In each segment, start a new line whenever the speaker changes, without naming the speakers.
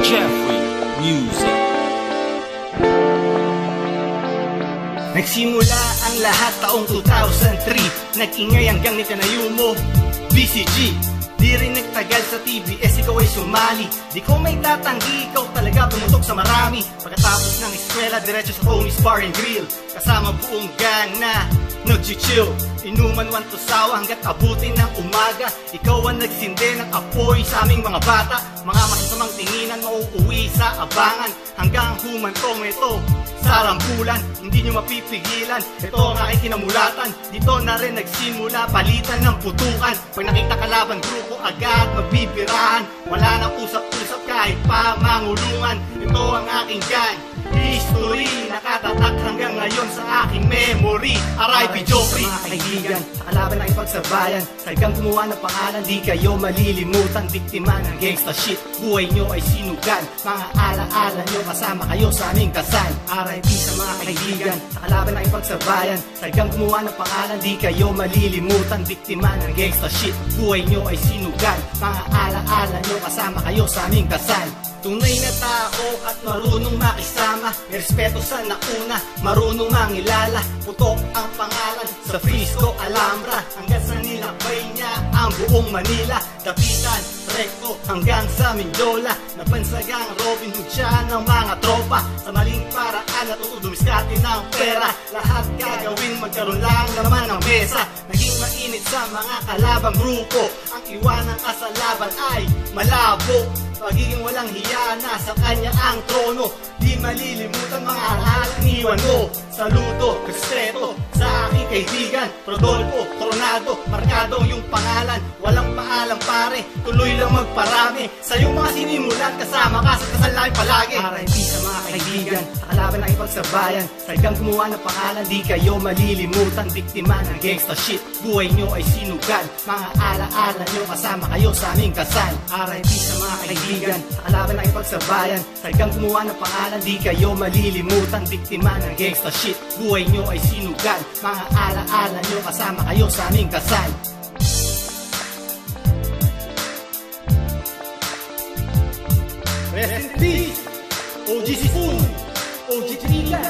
Jeffrey Music.
Nagsimula ang lahat taong 2003. Nag-ingay hanggang nitinayo mo BCG. Di rin nagtagal sa TBS, ikaw ay sumali. Di ko may tatanggi, ikaw talaga pumutok sa marami. Pagkatapos ng eskwela, diretso sa Tony's Bar and Grill. Kasama buong gang na nag-chill. Inuman man to sawa hanggat abutin ng umaga. Ikaw ang nagsindi ng apoy sa aming mga bata. Mga masasamang tinginan, mauuwi sa abangan. Hanggang humantong ito sa rambulan, hindi nyo mapipigilan. Ito ang aking kinamulatan. Dito na rin nagsimula palitan ng putukan. Pag nakita kalaban grupo, agad mabibirahan. Wala nang usap-usap kahit pa mangulungan. Ito ang aking gang history, nakatatak hanggang ngayon sa aking memory. R.I.P. Joffrey. Mga kaibigan, sa kalaban ng ipagsabayan, talagang gumawa ng pangalan, di kayo malilimutan. Biktima ng gangsta shit, buhay nyo ay sinugan. Mga alaala nyo, kasama kayo sa aming kasal. R.I.P. sa mga kaibigan, sa kalaban ng ipagsabayan, talagang gumawa ng pangalan, di kayo malilimutan. Biktima ng gangsta shit, buhay nyo ay sinugan. Mga alaala nyo, kasama kayo sa aming kasal. Tunay na tao at marunong makisama. May respeto sa nauna, marunong mangilala. Putok ang pangalan sa Frisco, Alhambra, hanggang sa nilakbay niya ang buong Manila. Dapitan, Recto, hanggang sa Mindiola. Napansagang Robin Hood siya ng mga tropa. Sa maling paraan natutudumiskate ng pera. Lahat gagawin, magkaroon lang naman ng mesa. Naging mainit sa mga kalabang grupo. Ang iwanang kasalaban ay malabo. Pagiging walang hiya na sa kanya ang trono. Di malilimutan mga alalang iwan mo. Saludo, respeto sa aking kaibigan Rodolfo Coronado, markado yung pangalan. Walang paalam pare, tuloy lang magparami. Sa iyong mga sinimulan, kasama ka sa kasal namin palagi. R.I.P. sa mga kaibigan, sa kalaban ng ipagsabayan, talagang gumawa ng pangalan, di kayo malilimutan. Biktima ng gangsta shit, buhay nyo ay sinugan. Mga alaala nyo, kasama kayo sa aming kasal. R.I.P. sa mga kaibigan, sa kalaban ng ipagsabayan, talagang gumawa ng pangalan, di kayo malilimutan. Biktima ng gangsta shit, buhay nyo ay sinugan. Mga alaala nyo, kasama kayo sa aming kasal. Rest in peace, OG Spoon, OG Trila,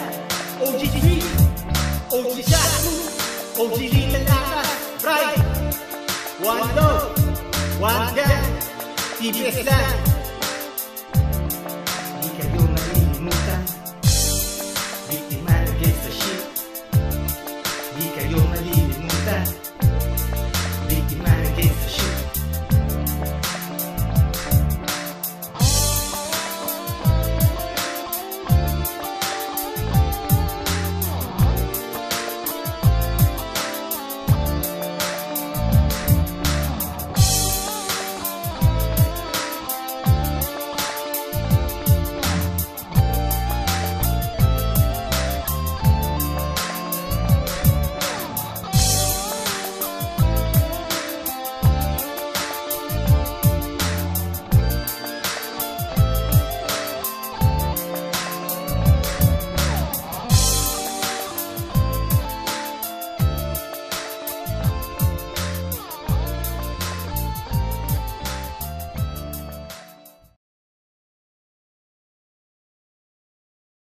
OG Tree, OG Shaku, OG Lita Lata, Bright. One love, one gang, TBS land.